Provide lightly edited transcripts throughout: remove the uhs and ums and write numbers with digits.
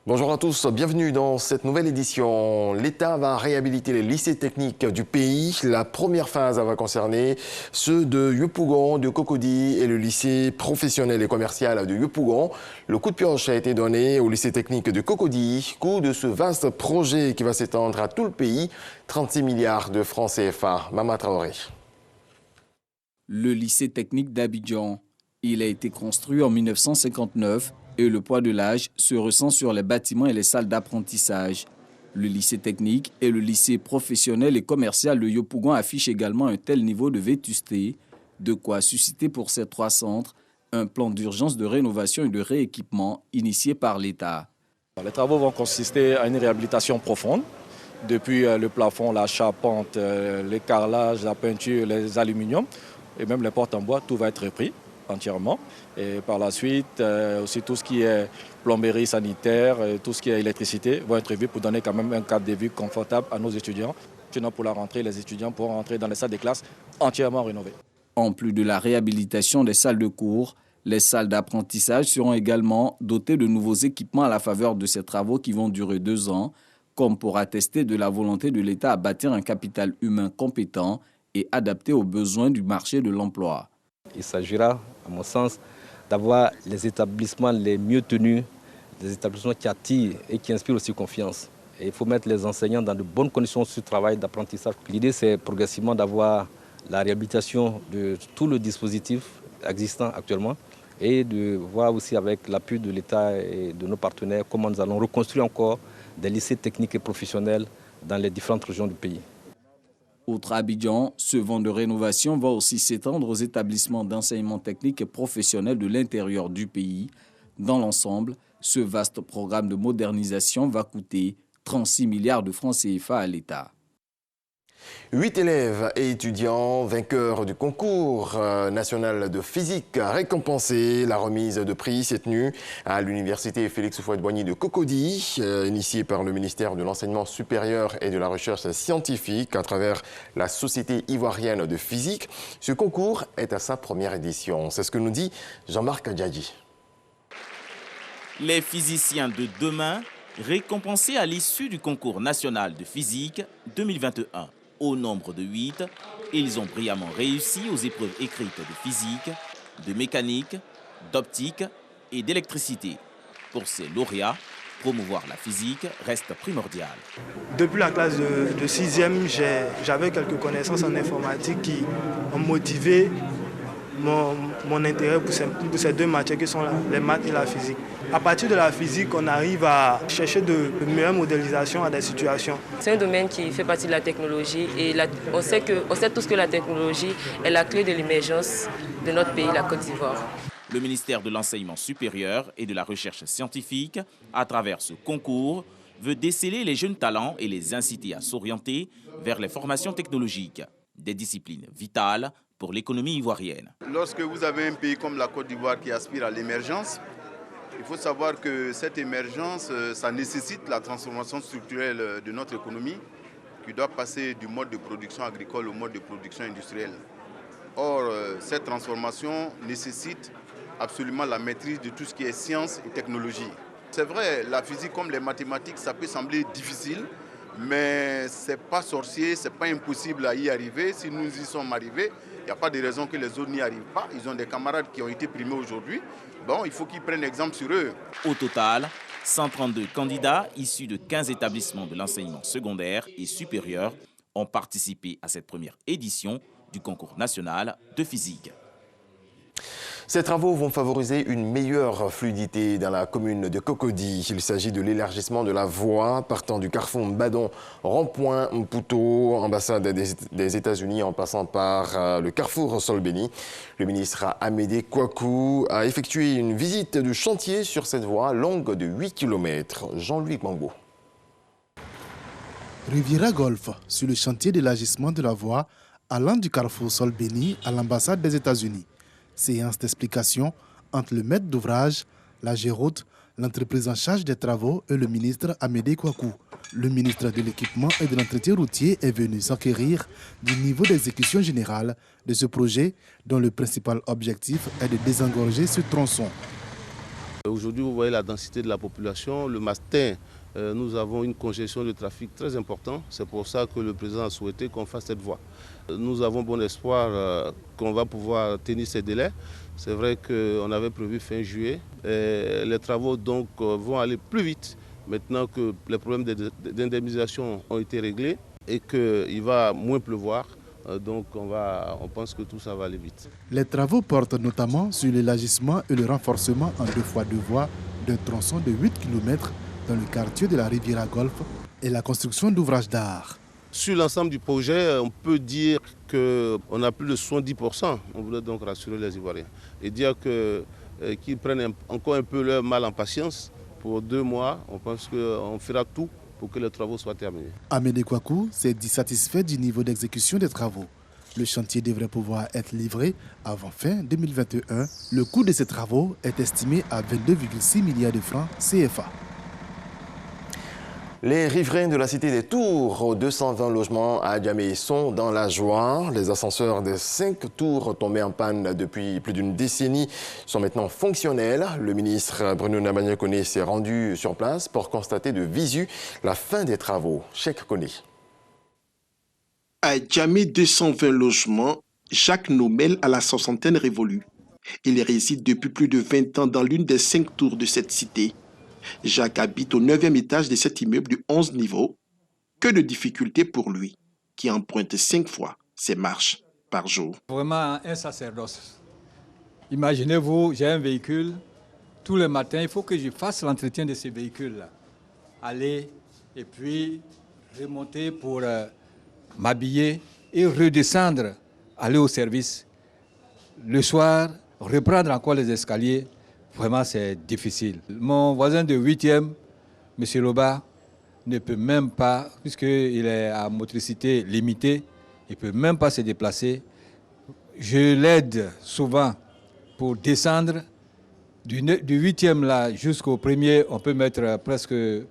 Bonjour à tous, bienvenue dans cette nouvelle édition. L'État va réhabiliter les lycées techniques du pays. La première phase va concerner ceux de Yopougon, de Cocody et le lycée professionnel et commercial de Yopougon. Le coup de pioche a été donné au lycée technique de Cocody, coût de ce vaste projet qui va s'étendre à tout le pays, 36 milliards de francs CFA. Mama Traoré. Le lycée technique d'Abidjan. Il a été construit en 1959 et le poids de l'âge se ressent sur les bâtiments et les salles d'apprentissage. Le lycée technique et le lycée professionnel et commercial de Yopougon affichent également un tel niveau de vétusté, de quoi susciter pour ces trois centres un plan d'urgence de rénovation et de rééquipement initié par l'État. Les travaux vont consister à une réhabilitation profonde, depuis le plafond, la charpente, les carrelages, la peinture, les aluminiums et même les portes en bois, tout va être repris entièrement. Et par la suite, aussi tout ce qui est plomberie sanitaire, tout ce qui est électricité vont être vus pour donner quand même un cadre de vie confortable à nos étudiants. Sinon, pour la rentrée, les étudiants pourront rentrer dans les salles de classe entièrement rénovées. En plus de la réhabilitation des salles de cours, les salles d'apprentissage seront également dotées de nouveaux équipements à la faveur de ces travaux qui vont durer 2 ans, comme pour attester de la volonté de l'État à bâtir un capital humain compétent et adapté aux besoins du marché de l'emploi. Il s'agira, à mon sens, d'avoir les établissements les mieux tenus, des établissements qui attirent et qui inspirent aussi confiance. Et il faut mettre les enseignants dans de bonnes conditions de travail, d'apprentissage. L'idée, c'est progressivement d'avoir la réhabilitation de tout le dispositif existant actuellement et de voir aussi avec l'appui de l'État et de nos partenaires comment nous allons reconstruire encore des lycées techniques et professionnels dans les différentes régions du pays. Outre Abidjan, ce vent de rénovation va aussi s'étendre aux établissements d'enseignement technique et professionnel de l'intérieur du pays. Dans l'ensemble, ce vaste programme de modernisation va coûter 36 milliards de francs CFA à l'État. 8 élèves et étudiants vainqueurs du concours national de physique récompensés. La remise de prix s'est tenue à l'université Félix Houphouët-Boigny de Cocody, initiée par le ministère de l'Enseignement supérieur et de la Recherche scientifique à travers la Société ivoirienne de physique. Ce concours est à sa première édition. C'est ce que nous dit Jean-Marc Djadji. Les physiciens de demain récompensés à l'issue du concours national de physique 2021. Au nombre de 8, ils ont brillamment réussi aux épreuves écrites de physique, de mécanique, d'optique et d'électricité. Pour ces lauréats, promouvoir la physique reste primordial. Depuis la classe de 6e, j'avais quelques connaissances en informatique qui ont motivé mon intérêt pour ces deux matières qui sont les maths et la physique. À partir de la physique, on arrive à chercher de meilleures modélisations à des situations. C'est un domaine qui fait partie de la technologie et on sait tous que la technologie est la clé de l'émergence de notre pays, la Côte d'Ivoire. Le ministère de l'Enseignement supérieur et de la Recherche scientifique, à travers ce concours, veut déceler les jeunes talents et les inciter à s'orienter vers les formations technologiques, des disciplines vitales pour l'économie ivoirienne. Lorsque vous avez un pays comme la Côte d'Ivoire qui aspire à l'émergence, il faut savoir que cette émergence, ça nécessite la transformation structurelle de notre économie qui doit passer du mode de production agricole au mode de production industrielle. Or, cette transformation nécessite absolument la maîtrise de tout ce qui est science et technologie. C'est vrai, la physique comme les mathématiques, ça peut sembler difficile, mais ce n'est pas sorcier, ce n'est pas impossible à y arriver. Si nous y sommes arrivés, il n'y a pas de raison que les autres n'y arrivent pas. Ils ont des camarades qui ont été primés aujourd'hui. Bon, il faut qu'ils prennent exemple sur eux. Au total, 132 candidats issus de 15 établissements de l'enseignement secondaire et supérieur ont participé à cette première édition du concours national de physique. Ces travaux vont favoriser une meilleure fluidité dans la commune de Cocody. Il s'agit de l'élargissement de la voie partant du carrefour Mbadon, rond-point Mputo, ambassade des États-Unis en passant par le carrefour Solbeni. Le ministre Amédée Kouakou a effectué une visite de chantier sur cette voie longue de 8 km. Jean-Louis Mango. Riviera Golf, sur le chantier d'élargissement de la voie allant du carrefour Solbeni à l'ambassade des États-Unis. Séance d'explication entre le maître d'ouvrage, la Géroute, l'entreprise en charge des travaux et le ministre Amédée Kouakou. Le ministre de l'équipement et de l'entretien routier est venu s'enquérir du niveau d'exécution générale de ce projet dont le principal objectif est de désengorger ce tronçon. Aujourd'hui, vous voyez la densité de la population. Le matin, nous avons une congestion de trafic très importante. C'est pour ça que le président a souhaité qu'on fasse cette voie. Nous avons bon espoir qu'on va pouvoir tenir ces délais. C'est vrai qu'on avait prévu fin juillet. Les travaux donc vont aller plus vite maintenant que les problèmes d'indemnisation ont été réglés et qu'il va moins pleuvoir. Donc on pense que tout ça va aller vite. Les travaux portent notamment sur l'élargissement et le renforcement en 2x2 voies d'un tronçon de 8 km dans le quartier de la Riviera Golf et la construction d'ouvrages d'art. Sur l'ensemble du projet, on peut dire qu'on a plus de 70%. On voulait donc rassurer les Ivoiriens et dire qu'ils prennent encore un peu leur mal en patience. Pour 2 mois, on pense qu'on fera tout pour que les travaux soient terminés. Amédée Kouakou s'est dit satisfait du niveau d'exécution des travaux. Le chantier devrait pouvoir être livré avant fin 2021. Le coût de ces travaux est estimé à 22,6 milliards de francs CFA. Les riverains de la cité des Tours, aux 220 logements à Djamé, sont dans la joie. Les ascenseurs des 5 tours tombés en panne depuis plus d'une décennie sont maintenant fonctionnels. Le ministre Bruno Nabagna-Koné s'est rendu sur place pour constater de visu la fin des travaux. Cheikh Koné. À Djamé, 220 logements, Jacques Nomel a la soixantaine révolue. Il réside depuis plus de 20 ans dans l'une des 5 tours de cette cité. Jacques habite au 9e étage de cet immeuble de 11 niveaux. Que de difficultés pour lui, qui emprunte 5 fois ses marches par jour. Vraiment un sacerdoce. Imaginez-vous, j'ai un véhicule. Tous les matins, il faut que je fasse l'entretien de ce véhicule-là. Aller et puis remonter pour m'habiller et redescendre, aller au service. Le soir, reprendre encore les escaliers. Vraiment, c'est difficile. Mon voisin de 8e, M. Loba, ne peut même pas, puisqu'il est à motricité limitée, il ne peut même pas se déplacer. Je l'aide souvent pour descendre. Du 8e là jusqu'au 1er, on peut mettre presque 1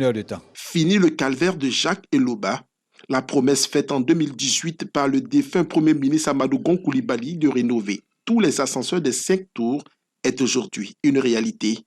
heure de temps. Fini le calvaire de Jacques et Loba. La promesse faite en 2018 par le défunt Premier ministre Amadou Gon Coulibaly de rénover tous les ascenseurs des 5 tours est aujourd'hui une réalité.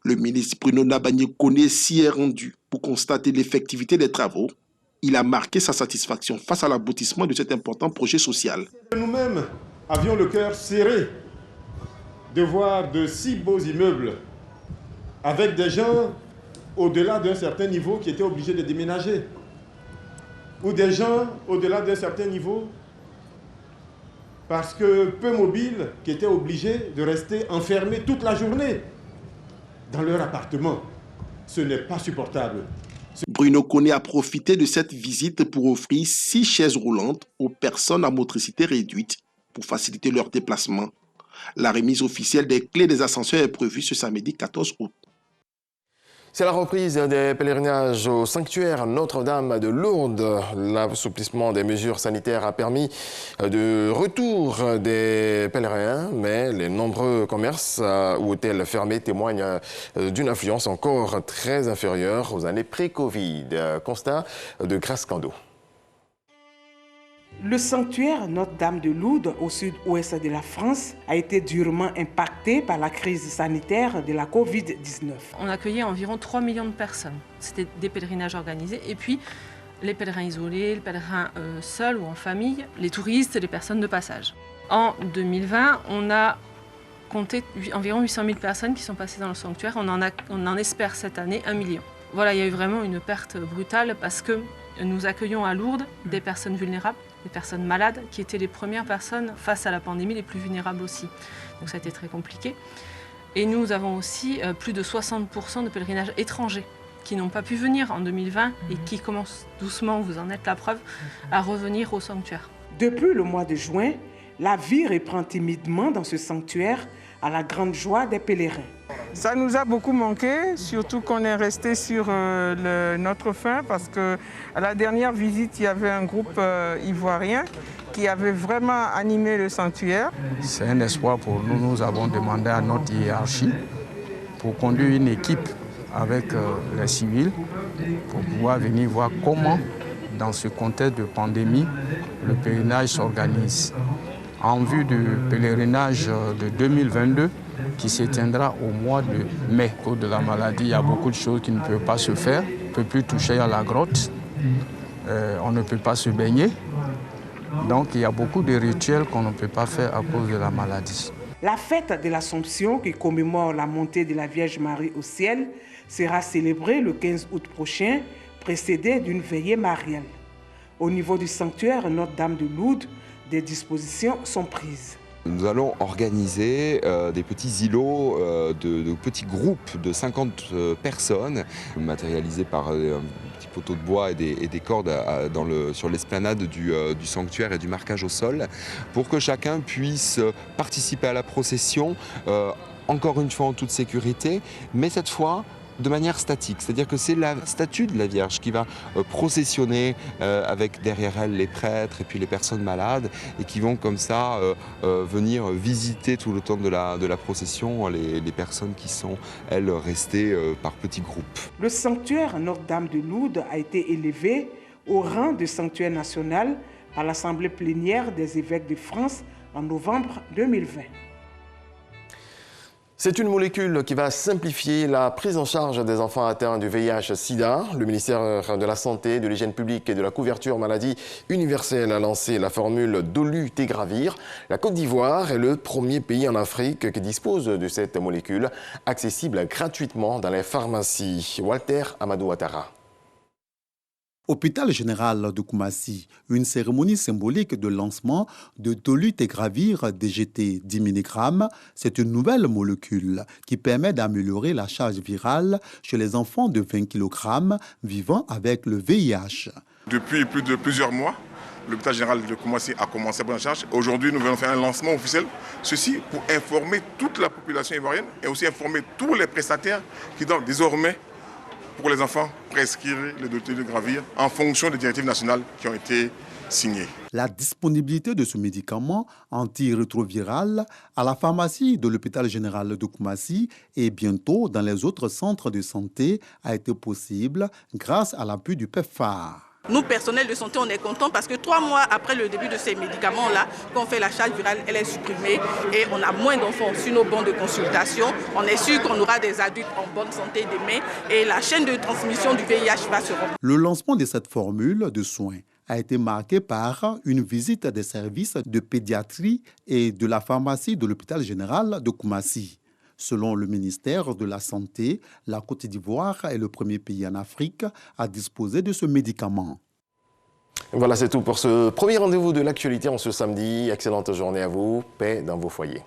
Le ministre Bruno Nabagna-Koné s'y est rendu pour constater l'effectivité des travaux. Il a marqué sa satisfaction face à l'aboutissement de cet important projet social. Nous-mêmes avions le cœur serré de voir de si beaux immeubles avec des gens au-delà d'un certain niveau qui étaient obligés de déménager, ou des gens au-delà d'un certain niveau parce que peu mobiles, qui étaient obligés de rester enfermés toute la journée dans leur appartement. Ce n'est pas supportable. Bruno Koné a profité de cette visite pour offrir 6 chaises roulantes aux personnes à motricité réduite pour faciliter leur déplacement. La remise officielle des clés des ascenseurs est prévue ce samedi 14 août. C'est la reprise des pèlerinages au sanctuaire Notre-Dame de Lourdes. L'assouplissement des mesures sanitaires a permis de retour des pèlerins, mais les nombreux commerces ou hôtels fermés témoignent d'une affluence encore très inférieure aux années pré-Covid. Constat de Grace Kando. Le sanctuaire Notre-Dame de Lourdes, au sud-ouest de la France, a été durement impacté par la crise sanitaire de la Covid-19. On accueillait environ 3 millions de personnes. C'était des pèlerinages organisés. Et puis, les pèlerins isolés, les pèlerins seuls ou en famille, les touristes, les personnes de passage. En 2020, on a compté environ 800 000 personnes qui sont passées dans le sanctuaire. On en espère cette année 1 million. Voilà, il y a eu vraiment une perte brutale parce que nous accueillons à Lourdes des personnes vulnérables, des personnes malades, qui étaient les premières personnes face à la pandémie, les plus vulnérables aussi. Donc ça a été très compliqué. Et nous avons aussi plus de 60% de pèlerinages étrangers qui n'ont pas pu venir en 2020 et qui commencent doucement, vous en êtes la preuve, à revenir au sanctuaire. Depuis le mois de juin, la vie reprend timidement dans ce sanctuaire à la grande joie des pèlerins. Ça nous a beaucoup manqué, surtout qu'on est resté sur notre faim parce qu'à la dernière visite, il y avait un groupe ivoirien qui avait vraiment animé le sanctuaire. C'est un espoir pour nous. Nous avons demandé à notre hiérarchie pour conduire une équipe avec les civils pour pouvoir venir voir comment, dans ce contexte de pandémie, le pèlerinage s'organise. En vue du pèlerinage de 2022, qui s'éteindra au mois de mai. Au cours de la maladie, il y a beaucoup de choses qui ne peuvent pas se faire. On ne peut plus toucher à la grotte, on ne peut pas se baigner. Donc il y a beaucoup de rituels qu'on ne peut pas faire à cause de la maladie. La fête de l'Assomption, qui commémore la montée de la Vierge Marie au ciel, sera célébrée le 15 août prochain, précédée d'une veillée mariale. Au niveau du sanctuaire Notre-Dame de Lourdes, des dispositions sont prises. Nous allons organiser des petits îlots, de petits groupes de 50 personnes, matérialisés par un petit poteau de bois et des cordes sur l'esplanade du sanctuaire et du marquage au sol, pour que chacun puisse participer à la procession, encore une fois en toute sécurité, mais cette fois de manière statique, c'est-à-dire que c'est la statue de la Vierge qui va processionner avec derrière elle les prêtres et puis les personnes malades et qui vont comme ça venir visiter tout le temps de la procession les personnes qui sont, elles, restées par petits groupes. Le sanctuaire Notre-Dame de Lourdes a été élevé au rang de sanctuaire national par l'Assemblée plénière des évêques de France en novembre 2020. C'est une molécule qui va simplifier la prise en charge des enfants atteints du VIH-Sida. Le ministère de la Santé, de l'Hygiène publique et de la couverture maladie universelle a lancé la formule dolutegravir. La Côte d'Ivoire est le premier pays en Afrique qui dispose de cette molécule, accessible gratuitement dans les pharmacies. Walter Amadou Ouattara. Hôpital général de Koumassi, une cérémonie symbolique de lancement de dolutegravir DGT 10 mg. C'est une nouvelle molécule qui permet d'améliorer la charge virale chez les enfants de 20 kg vivant avec le VIH. Depuis plusieurs mois, l'hôpital général de Koumassi a commencé à prendre en charge. Aujourd'hui, nous venons faire un lancement officiel. Ceci pour informer toute la population ivoirienne et aussi informer tous les prestataires qui doivent désormais, pour les enfants, prescrire le dolutegravir en fonction des directives nationales qui ont été signées. La disponibilité de ce médicament antirétroviral à la pharmacie de l'hôpital général de Koumassi et bientôt dans les autres centres de santé a été possible grâce à l'appui du PEPFAR. Nous, personnels de santé, on est contents parce que 3 mois après le début de ces médicaments-là, quand on fait la charge virale, elle est supprimée et on a moins d'enfants sur nos bancs de consultation. On est sûr qu'on aura des adultes en bonne santé demain et la chaîne de transmission du VIH va se rompre. Le lancement de cette formule de soins a été marqué par une visite des services de pédiatrie et de la pharmacie de l'hôpital général de Koumassi. Selon le ministère de la Santé, la Côte d'Ivoire est le premier pays en Afrique à disposer de ce médicament. Voilà, c'est tout pour ce premier rendez-vous de l'actualité en ce samedi. Excellente journée à vous. Paix dans vos foyers.